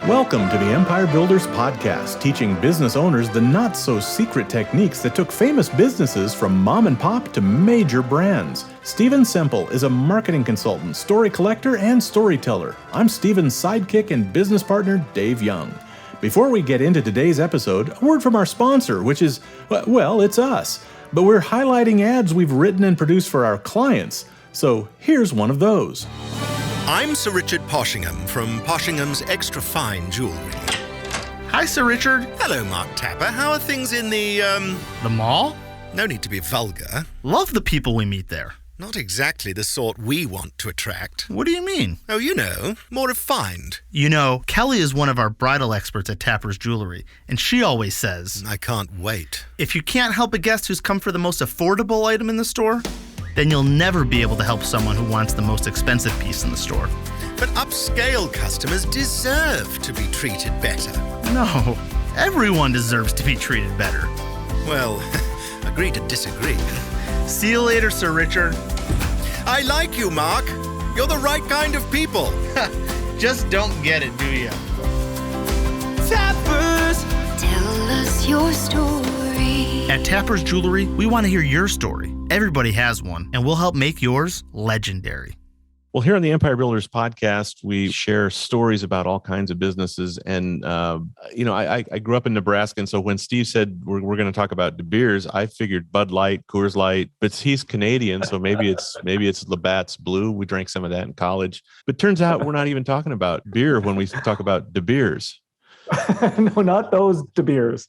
Welcome to the Empire Builders Podcast, teaching business owners the not-so-secret techniques that took famous businesses from mom and pop to major brands. Stephen Semple is a marketing consultant, story collector, and storyteller. I'm Stephen's sidekick and business partner, Dave Young. Before we get into today's episode, a word from our sponsor, which is, well, it's us. But we're highlighting ads we've written and produced for our clients. So here's one of those. I'm Sir Richard Poshingham from Poshingham's Extra Fine Jewelry. Hi, Sir Richard. Hello, Mark Tapper. How are things in the mall? No need to be vulgar. Love the people we meet there. Not exactly the sort we want to attract. What do you mean? Oh, you know, more refined. You know, Kelly is one of our bridal experts at Tapper's Jewelry, and she always says, I can't wait. If you can't help a guest who's come for the most affordable item in the store, then you'll never be able to help someone who wants the most expensive piece in the store. But upscale customers deserve to be treated better. No, everyone deserves to be treated better. Well, agree to disagree. See you later, Sir Richard. I like you, Mark. You're the right kind of people. Just don't get it, do you? Tappers, tell us your story. At Tapper's Jewelry, we want to hear your story. Everybody has one, and we'll help make yours legendary. Well, here on the Empire Builders Podcast, we share stories about all kinds of businesses. And, I grew up in Nebraska. And so when Steve said we're going to talk about DeBeers, I figured Bud Light, Coors Light, but he's Canadian. So maybe it's Labatt's Blue. We drank some of that in college. But turns out we're not even talking about beer when we talk about DeBeers. No, not those DeBeers.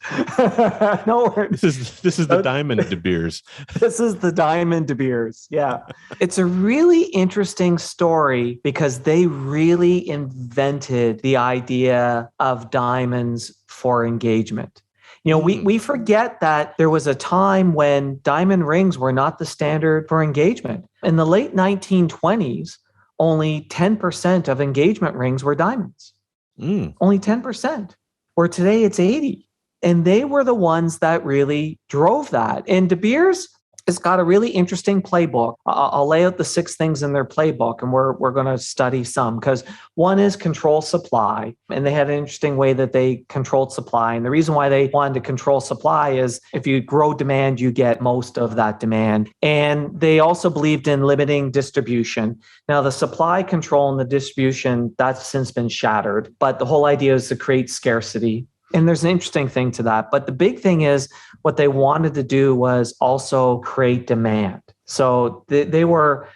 No, this is the Diamond DeBeers. This is the Diamond DeBeers. Yeah. It's a really interesting story because they really invented the idea of diamonds for engagement. You know, we forget that there was a time when diamond rings were not the standard for engagement. In the late 1920s, only 10% of engagement rings were diamonds. Only 10%, where today it's 80. And they were the ones that really drove that. And DeBeers has got a really interesting playbook. I'll lay out the 6 things in their playbook, and we're going to study some, because one is control supply. And they had an interesting way that they controlled supply. And the reason why they wanted to control supply is if you grow demand, you get most of that demand. And they also believed in limiting distribution. Now, the supply control and the distribution, that's since been shattered. But the whole idea is to create scarcity. And there's an interesting thing to that. But the big thing is what they wanted to do was also create demand. So they were,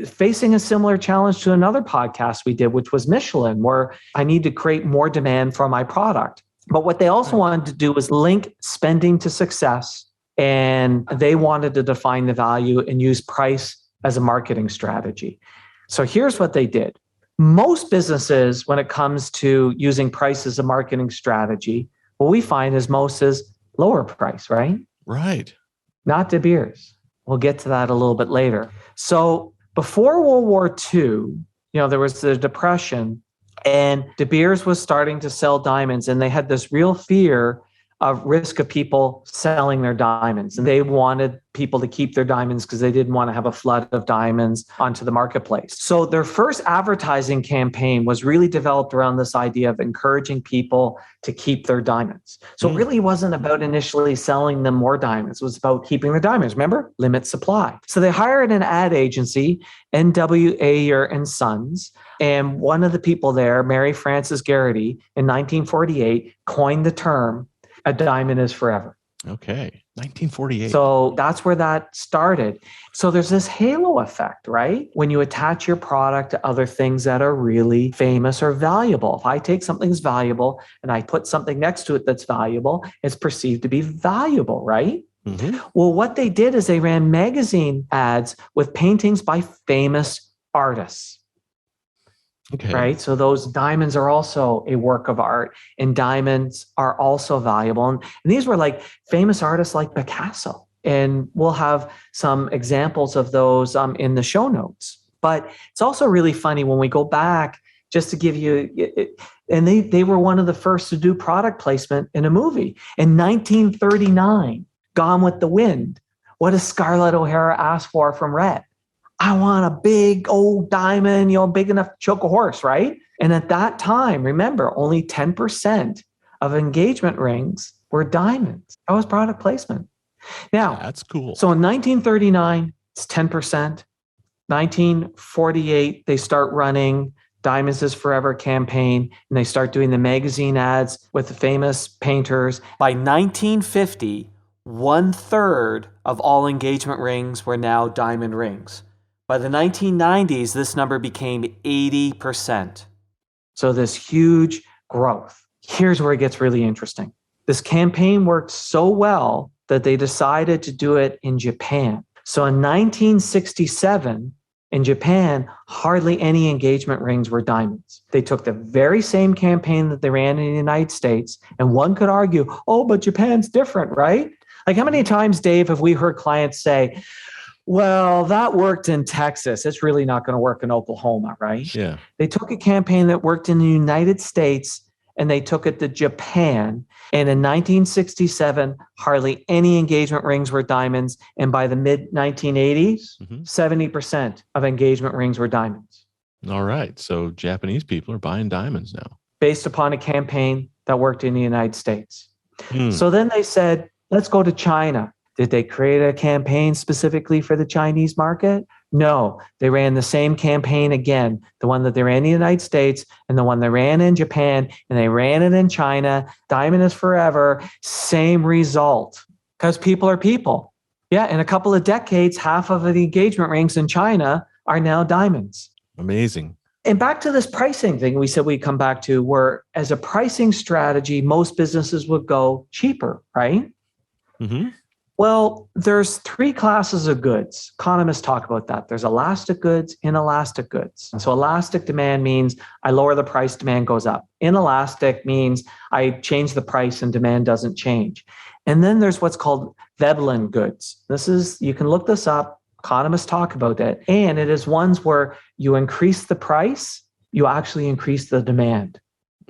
facing a similar challenge to another podcast we did, which was Michelin, where I need to create more demand for my product. But what they also wanted to do was link spending to success. And they wanted to define the value and use price as a marketing strategy. So here's what they did. Most businesses, when it comes to using price as a marketing strategy, what we find is most is lower price, right? Right. Not DeBeers. We'll get to that a little bit later. So before World War II, there was the Depression, and DeBeers was starting to sell diamonds, and they had this real fear of risk of people selling their diamonds. And they wanted people to keep their diamonds because they didn't want to have a flood of diamonds onto the marketplace. So their first advertising campaign was really developed around this idea of encouraging people to keep their diamonds. So it really wasn't about initially selling them more diamonds. It was about keeping their diamonds. Remember? Limit supply. So they hired an ad agency, N.W. Ayer and Sons. And one of the people there, Mary Frances Garrity, in 1948, coined the term, a diamond is forever. Okay. 1948. So that's where that started. So there's this halo effect, right? When you attach your product to other things that are really famous or valuable. If I take something that's valuable and I put something next to it that's valuable, it's perceived to be valuable, right? Mm-hmm. Well, what they did is they ran magazine ads with paintings by famous artists. Okay. Right. So those diamonds are also a work of art, and diamonds are also valuable. And these were like famous artists like Picasso. And we'll have some examples of those in the show notes. But it's also really funny when we go back, just to give you, and they were one of the first to do product placement in a movie. In 1939, Gone with the Wind, what does Scarlett O'Hara ask for from Red? I want a big old diamond, big enough to choke a horse, right? And at that time, remember, only 10% of engagement rings were diamonds. That was product placement. Now, that's cool. So in 1939, it's 10%. 1948, they start running Diamonds is Forever campaign, and they start doing the magazine ads with the famous painters. By 1950, 1/3 of all engagement rings were now diamond rings. By the 1990s, this number became 80%. So this huge growth. Here's where it gets really interesting. This campaign worked so well that they decided to do it in Japan. So in 1967, in Japan, hardly any engagement rings were diamonds. They took the very same campaign that they ran in the United States, and one could argue, oh, but Japan's different, right? Like how many times, Dave, have we heard clients say, well, that worked in Texas. It's really not going to work in Oklahoma, right? Yeah. They took a campaign that worked in the United States and they took it to Japan. And in 1967, hardly any engagement rings were diamonds. And by the mid-1980s, 70% of engagement rings were diamonds. All right. So Japanese people are buying diamonds now. Based upon a campaign that worked in the United States. So then they said, let's go to China. Did they create a campaign specifically for the Chinese market? No, they ran the same campaign again, the one that they ran in the United States and the one they ran in Japan, and they ran it in China. Diamond is Forever, same result, because people are people. Yeah, in a couple of decades, half of the engagement rings in China are now diamonds. Amazing. And back to this pricing thing we said we'd come back to, where as a pricing strategy, most businesses would go cheaper, right? Well, there's 3 classes of goods. Economists talk about that. There's elastic goods, inelastic goods. And so elastic demand means I lower the price, demand goes up. Inelastic means I change the price and demand doesn't change. And then there's what's called Veblen goods. You can look this up. Economists talk about that. And it is ones where you increase the price, you actually increase the demand.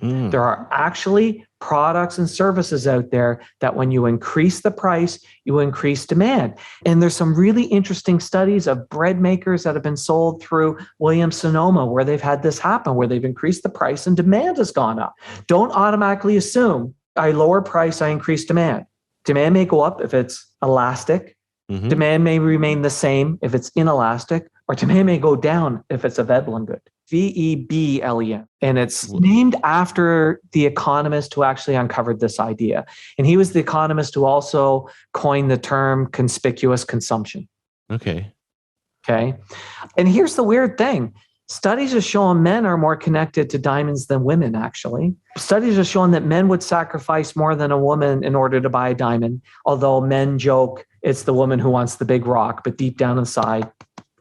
There are actually products and services out there that when you increase the price, you increase demand. And there's some really interesting studies of bread makers that have been sold through Williams-Sonoma where they've had this happen, where they've increased the price and demand has gone up. Don't automatically assume I lower price, I increase demand. Demand may go up if it's elastic. Demand may remain the same if it's inelastic, or demand may go down if it's a Veblen good. Veblen. And it's named after the economist who actually uncovered this idea. And he was the economist who also coined the term conspicuous consumption. Okay. And here's the weird thing. Studies are showing men are more connected to diamonds than women, actually. Studies are showing that men would sacrifice more than a woman in order to buy a diamond, although men joke it's the woman who wants the big rock, but deep down inside,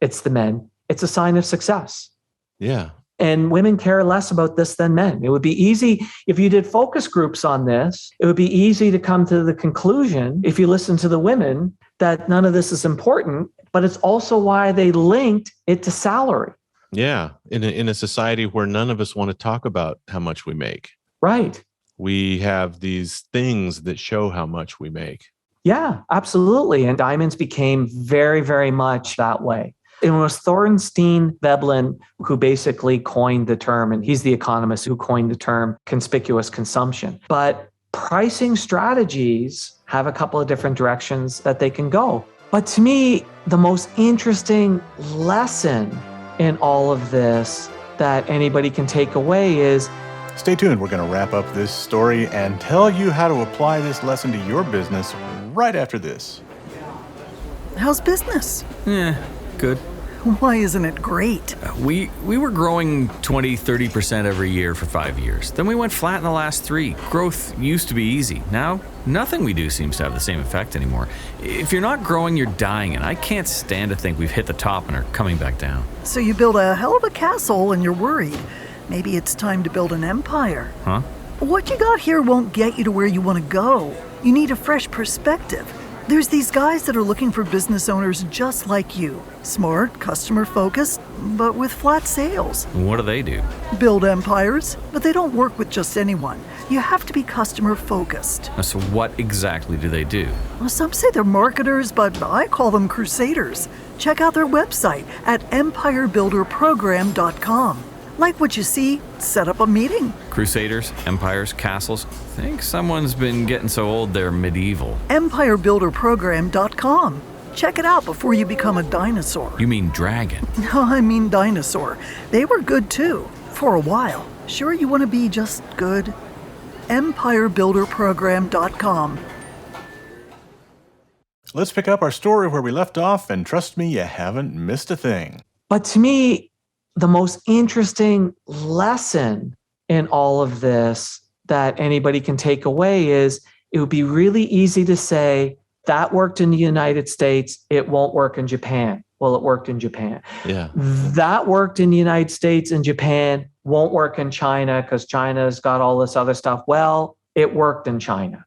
it's the men. It's a sign of success. Yeah. And women care less about this than men. It would be easy, if you did focus groups on this, it would be easy to come to the conclusion, if you listen to the women, that none of this is important, but it's also why they linked it to salary. Yeah. In a society where none of us want to talk about how much we make. Right. We have these things that show how much we make. Yeah, absolutely. And diamonds became very, very much that way. It was Thorstein Veblen who basically coined the term, and he's the economist who coined the term conspicuous consumption. But pricing strategies have a couple of different directions that they can go. But to me, the most interesting lesson in all of this that anybody can take away is, stay tuned. We're going to wrap up this story and tell you how to apply this lesson to your business right after this. How's business? Good. Why isn't it great? We were growing 20-30% every year for 5 years. Then we went flat in the last 3. Growth used to be easy. Now, nothing we do seems to have the same effect anymore. If you're not growing, you're dying, and I can't stand to think we've hit the top and are coming back down. So you build a hell of a castle and you're worried. Maybe it's time to build an empire. Huh? What you got here won't get you to where you want to go. You need a fresh perspective. There's these guys that are looking for business owners just like you. Smart, customer-focused, but with flat sales. What do they do? Build empires, but they don't work with just anyone. You have to be customer-focused. So what exactly do they do? Well, some say they're marketers, but I call them crusaders. Check out their website at empirebuilderprogram.com. Like what you see, set up a meeting. Crusaders, empires, castles. Think someone's been getting so old they're medieval. empirebuilderprogram.com. Check it out before you become a dinosaur. You mean dragon? No, I mean dinosaur. They were good too, for a while. Sure you want to be just good? empirebuilderprogram.com. Let's pick up our story where we left off, and trust me, you haven't missed a thing. But to me, the most interesting lesson in all of this that anybody can take away is it would be really easy to say that worked in the United States, it won't work in Japan. Well, it worked in Japan. Yeah. That worked in the United States and Japan, won't work in China because China's got all this other stuff. Well, it worked in China.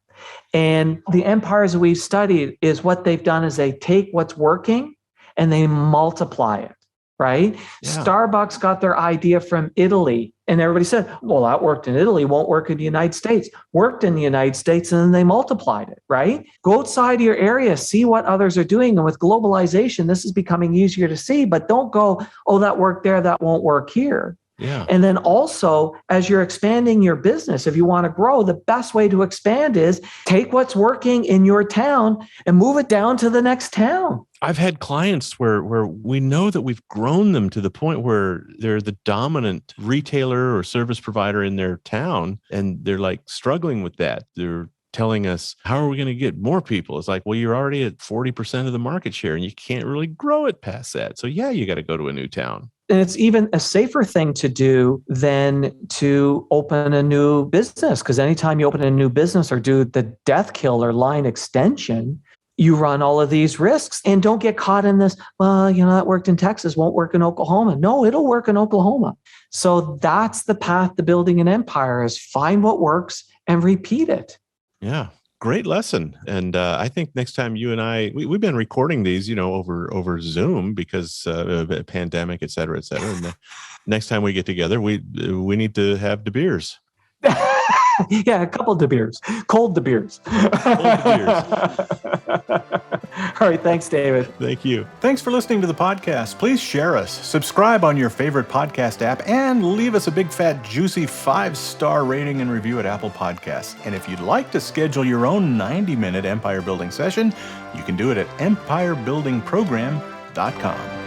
And the empires that we've studied is what they've done is they take what's working and they multiply it. Right? Yeah. Starbucks got their idea from Italy, and everybody said, well, that worked in Italy, won't work in the United States. Worked in the United States, and then they multiplied it, right? Go outside of your area, see what others are doing. And with globalization, this is becoming easier to see, but don't go, oh, that worked there, that won't work here. Yeah. And then also, as you're expanding your business, if you want to grow, the best way to expand is take what's working in your town and move it down to the next town. I've had clients where we know that we've grown them to the point where they're the dominant retailer or service provider in their town, and they're like struggling with that. They're telling us, how are we going to get more people? It's like, well, you're already at 40% of the market share and you can't really grow it past that. So yeah, you got to go to a new town. And it's even a safer thing to do than to open a new business, because anytime you open a new business or do the death kill or line extension, you run all of these risks. And don't get caught in this, well, that worked in Texas, won't work in Oklahoma. No, it'll work in Oklahoma. So that's the path to building an empire, is find what works and repeat it. Yeah. Great lesson. And I think next time you and I, we've been recording these, over Zoom because of a pandemic, et cetera, et cetera. And next time we get together, we need to have DeBeers. Yeah, a couple DeBeers. Cold DeBeers. All right. Thanks, David. Thank you. Thanks for listening to the podcast. Please share us, subscribe on your favorite podcast app, and leave us a big, fat, juicy 5-star rating and review at Apple Podcasts. And if you'd like to schedule your own 90-minute empire building session, you can do it at empirebuildingprogram.com.